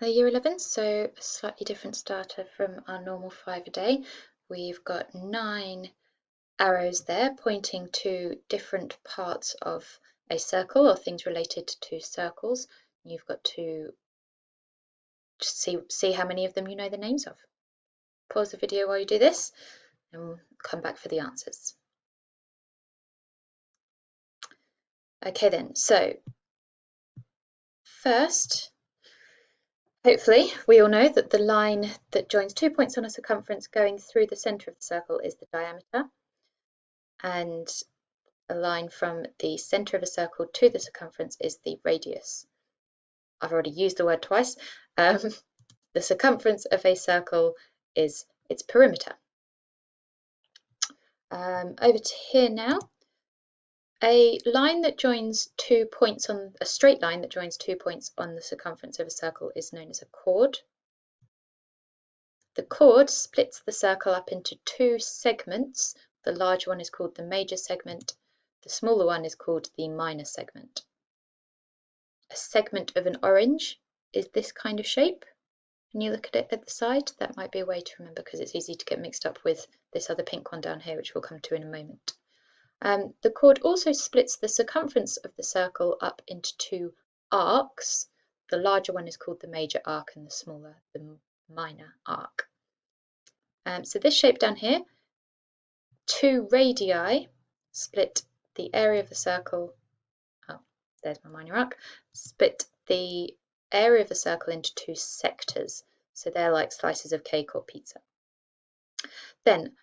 Hello Year 11, so a slightly different starter from our normal 5 a day. We've got 9 arrows there pointing to different parts of a circle or things related to circles. You've got to just see how many of them you know the names of. Pause the video while you do this and we'll come back for the answers. Okay then, so first, hopefully, we all know that the line that joins 2 points on a circumference going through the centre of the circle is the diameter, and a line from the centre of a circle to the circumference is the radius. I've already used the word twice. The circumference of a circle is its perimeter. Over to here now. A line that joins 2 points on a straight line that joins 2 points on the circumference of a circle is known as a chord. The chord splits the circle up into 2 segments. The larger one is called the major segment. The smaller one is called the minor segment. A segment of an orange is this kind of shape. When you look at it at the side, that might be a way to remember because it's easy to get mixed up with this other pink one down here, which we'll come to in a moment. The chord also splits the circumference of the circle up into 2 arcs. The larger one is called the major arc and the smaller the minor arc. So this shape down here, 2 radii split the area of the circle. Oh, there's my minor arc. Split the area of the circle into 2 sectors. So they're like slices of cake or pizza. Then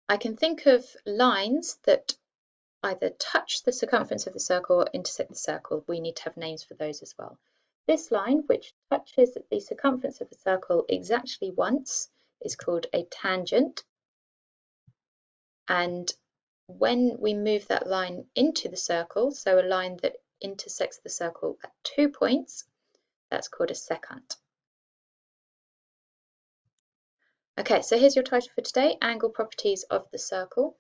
I can think of lines that either touch the circumference of the circle or intersect the circle. We need to have names for those as well. This line, which touches the circumference of the circle exactly once, is called a tangent. And when we move that line into the circle, so a line that intersects the circle at 2 points, that's called a secant. Okay, so here's your title for today, Angle Properties of the Circle.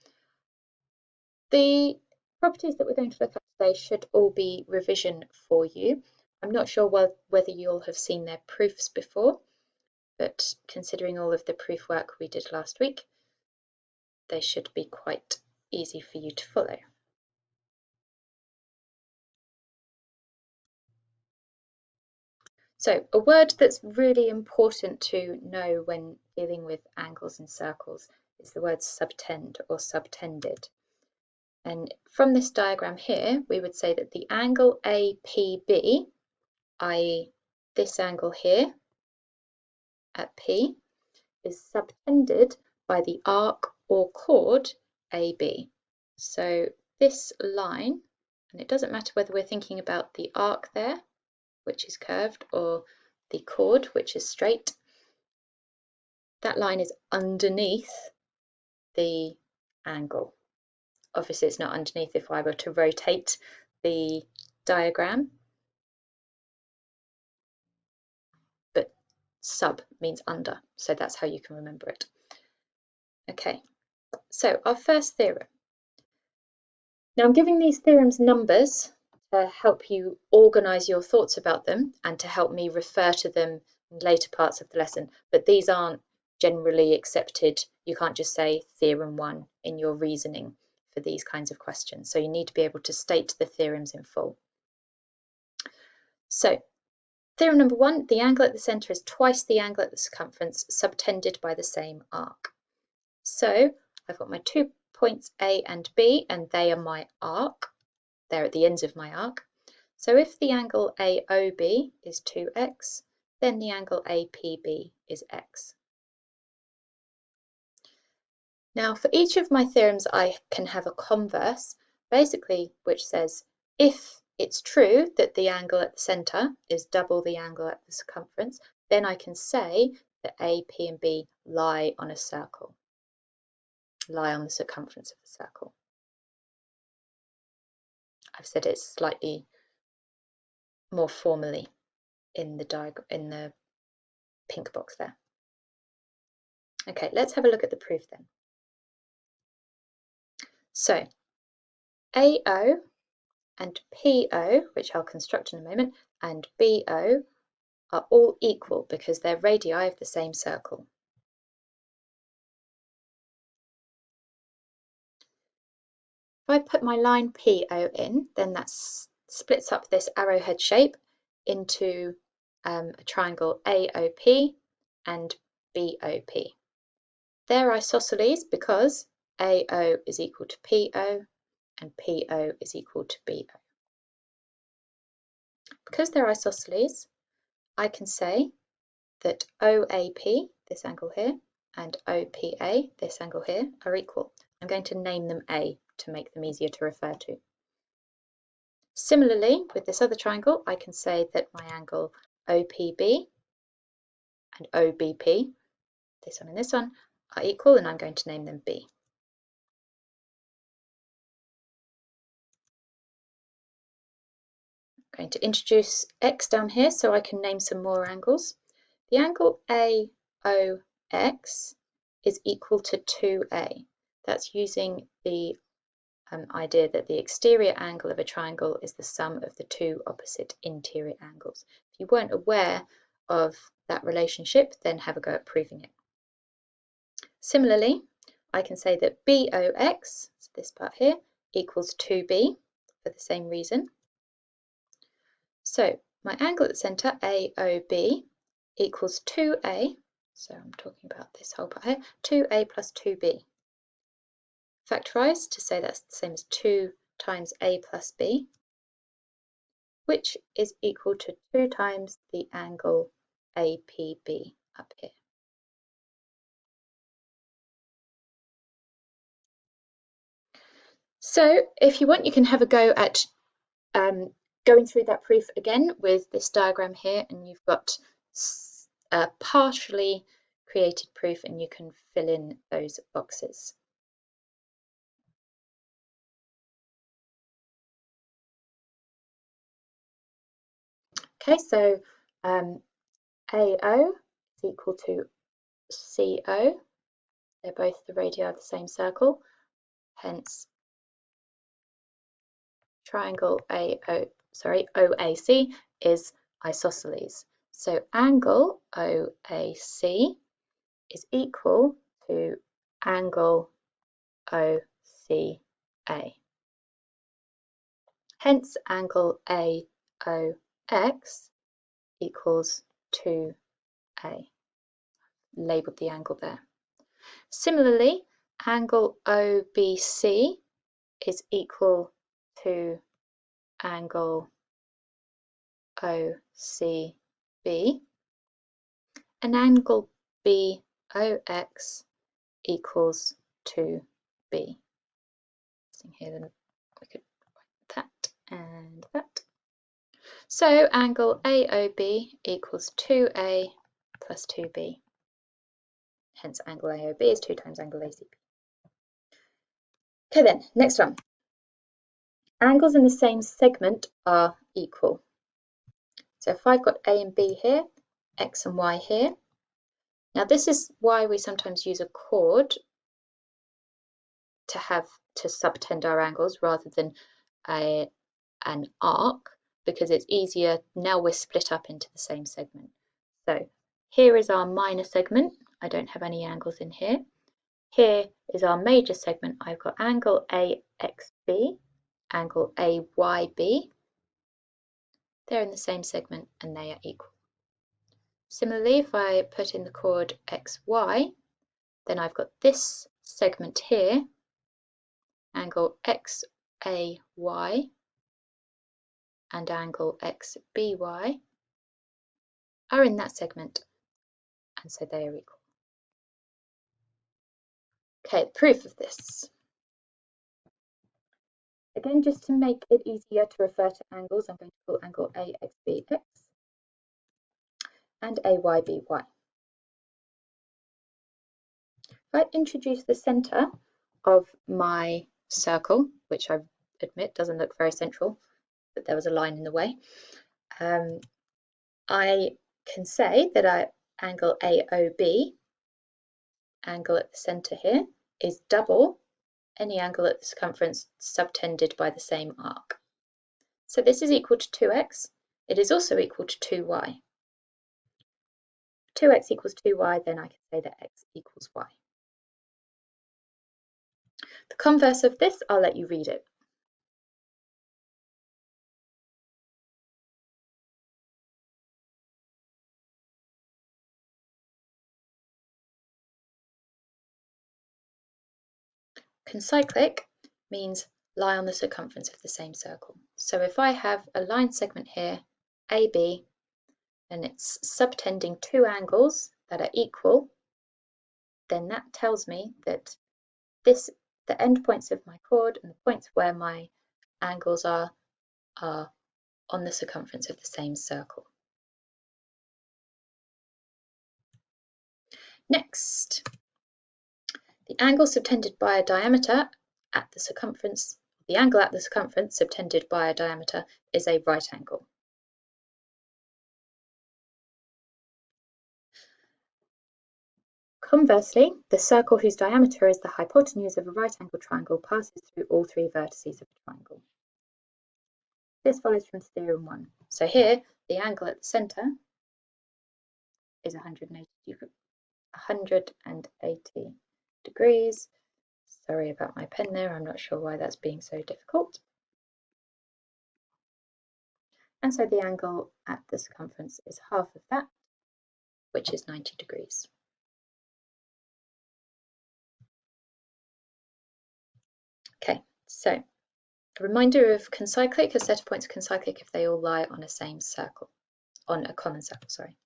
The properties that we're going to look at today should all be revision for you. I'm not sure whether you'll have seen their proofs before, but considering all of the proof work we did last week, they should be quite easy for you to follow. So a word that's really important to know when dealing with angles and circles is the word subtend or subtended. And from this diagram here, we would say that the angle APB, i.e. this angle here at P, is subtended by the arc or chord AB. So this line, and it doesn't matter whether we're thinking about the arc there, which is curved, or the chord, which is straight, that line is underneath the angle. Obviously it's not underneath if I were to rotate the diagram, but sub means under, so that's how you can remember it. Okay, so our first theorem. Now I'm giving these theorems numbers to help you organise your thoughts about them and to help me refer to them in later parts of the lesson, but these aren't generally accepted. You can't just say theorem 1 in your reasoning for these kinds of questions, so you need to be able to state the theorems in full. So theorem number 1, the angle at the centre is twice the angle at the circumference subtended by the same arc. So I've got my 2 points A and B, and they are my arc. They're at the ends of my arc. So if the angle AOB is 2x, then the angle APB is x. Now for each of my theorems I can have a converse, basically, which says if it's true that the angle at the centre is double the angle at the circumference, then I can say that A, P and B lie on a circle, lie on the circumference of the circle. I've said it slightly more formally in the diagram, in the pink box there. Okay, let's have a look at the proof then. So AO and PO, which I'll construct in a moment, and BO are all equal because they're radii of the same circle. If I put my line PO in, then that splits up this arrowhead shape into a triangle AOP and BOP. They're isosceles because AO is equal to PO and PO is equal to BO. Because they're isosceles, I can say that OAP, this angle here, and OPA, this angle here, are equal. I'm going to name them A to make them easier to refer to. Similarly, with this other triangle, I can say that my angle OPB and OBP, this one and this one, are equal, and I'm going to name them B. I'm going to introduce X down here so I can name some more angles. The angle AOX is equal to 2A. That's using the idea that the exterior angle of a triangle is the sum of the two opposite interior angles. If you weren't aware of that relationship, then have a go at proving it. Similarly, I can say that BOX, so this part here, equals 2B for the same reason. So my angle at the centre, AOB, equals 2A, so I'm talking about this whole part here, 2A plus 2B. Factorise to say that's the same as 2 times A plus B, which is equal to 2 times the angle APB up here. So if you want, you can have a go at going through that proof again with this diagram here, and you've got a partially created proof and you can fill in those boxes. Okay, so AO is equal to CO. They're both the radii of the same circle, hence triangle OAC is isosceles. So angle OAC is equal to angle OCA. Hence angle AOX equals 2A. Labelled the angle there. Similarly, angle OBC is equal to angle OCB, and angle BOX equals 2B. Here, then we could write that and that. So angle AOB equals 2A plus 2B. Hence angle AOB is 2 times angle ACB. Okay then, next one. Angles in the same segment are equal. So if I've got A and B here, X and Y here. Now this is why we sometimes use a chord to subtend our angles rather than an arc, because it's easier. Now we're split up into the same segment. So here is our minor segment. I don't have any angles in here. Here is our major segment. I've got angle AXB, angle AYB. They're in the same segment and they are equal. Similarly, if I put in the chord XY, then I've got this segment here, angle XAY and angle XBY are in that segment, and so they are equal. Okay, proof of this. Again, just to make it easier to refer to angles, I'm going to call angle AXBX and AYBY. If I introduce the centre of my circle, which I admit doesn't look very central, but there was a line in the way, I can say that angle AOB, angle at the centre here, is double any angle at the circumference subtended by the same arc. So this is equal to 2x. It is also equal to 2y. 2x equals 2y, then I can say that x equals y. The converse of this, I'll let you read it. Concyclic means lie on the circumference of the same circle. So if I have a line segment here, AB, and it's subtending two angles that are equal, then that tells me that the endpoints of my chord and the points where my angles are on the circumference of the same circle. Next, the angle subtended by a diameter at the circumference, the angle at the circumference subtended by a diameter is a right angle. Conversely, the circle whose diameter is the hypotenuse of a right-angled triangle passes through all three vertices of the triangle. This follows from theorem 1. So here, the angle at the centre is 180 degrees. Sorry about my pen there, I'm not sure why that's being so difficult. And so the angle at the circumference is half of that, which is 90 degrees. Okay, so a reminder of concyclic, a set of points are concyclic if they all lie on a common circle, sorry.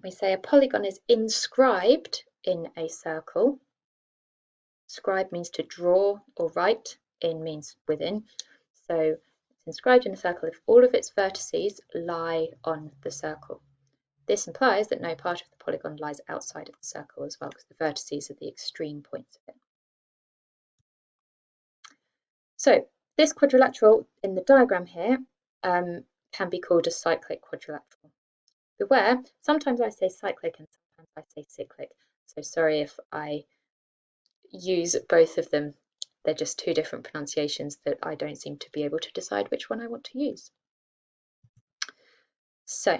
We say a polygon is inscribed in a circle. Scribe means to draw or write, in means within. So it's inscribed in a circle if all of its vertices lie on the circle. This implies that no part of the polygon lies outside of the circle as well, because the vertices are the extreme points of it. So this quadrilateral in the diagram here can be called a cyclic quadrilateral. Beware, sometimes I say cyclic and sometimes I say cyclic. So sorry if I use both of them. They're just two different pronunciations that I don't seem to be able to decide which one I want to use. So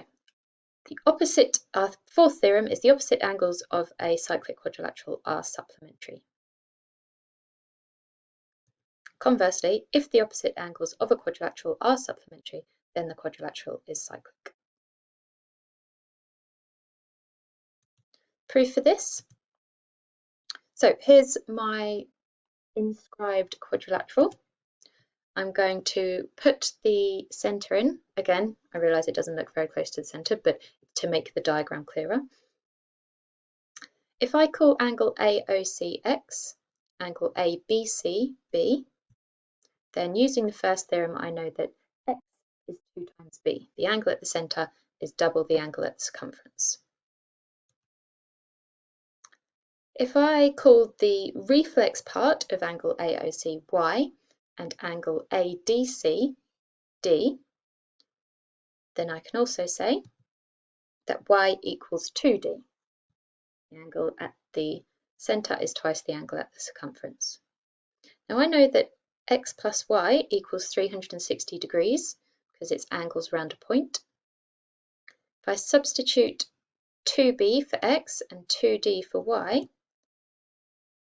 the opposite, our fourth theorem is the opposite angles of a cyclic quadrilateral are supplementary. Conversely, if the opposite angles of a quadrilateral are supplementary, then the quadrilateral is cyclic. Proof for this. So here's my inscribed quadrilateral. I'm going to put the centre in. Again, I realise it doesn't look very close to the centre, but to make the diagram clearer. If I call angle AOC X, angle ABC B, then using the first theorem I know that X is 2 times B. The angle at the centre is double the angle at the circumference. If I call the reflex part of angle AOC Y and angle ADC D, then I can also say that Y equals 2D. The angle at the centre is twice the angle at the circumference. Now I know that X plus Y equals 360 degrees because it's angles round a point. If I substitute 2B for X and 2D for Y,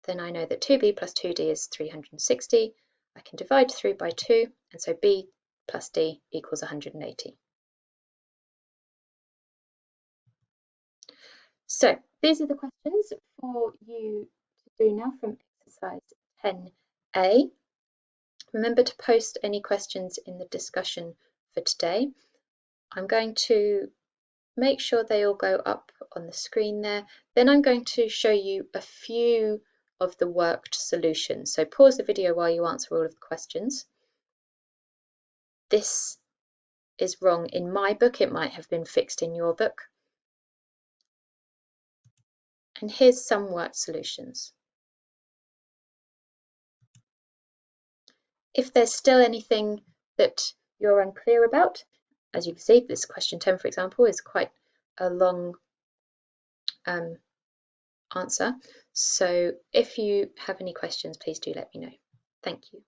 then I know that 2B plus 2D is 360. I can divide through by 2, and so B plus D equals 180. So these are the questions for you to do now from exercise 10A. Remember to post any questions in the discussion for today. I'm going to make sure they all go up on the screen there. Then I'm going to show you a few of the worked solutions. So pause the video while you answer all of the questions. This is wrong in my book. It might have been fixed in your book. And here's some worked solutions. If there's still anything that you're unclear about, as you can see, this question 10, for example, is quite a long answer. So if you have any questions, please do let me know. Thank you.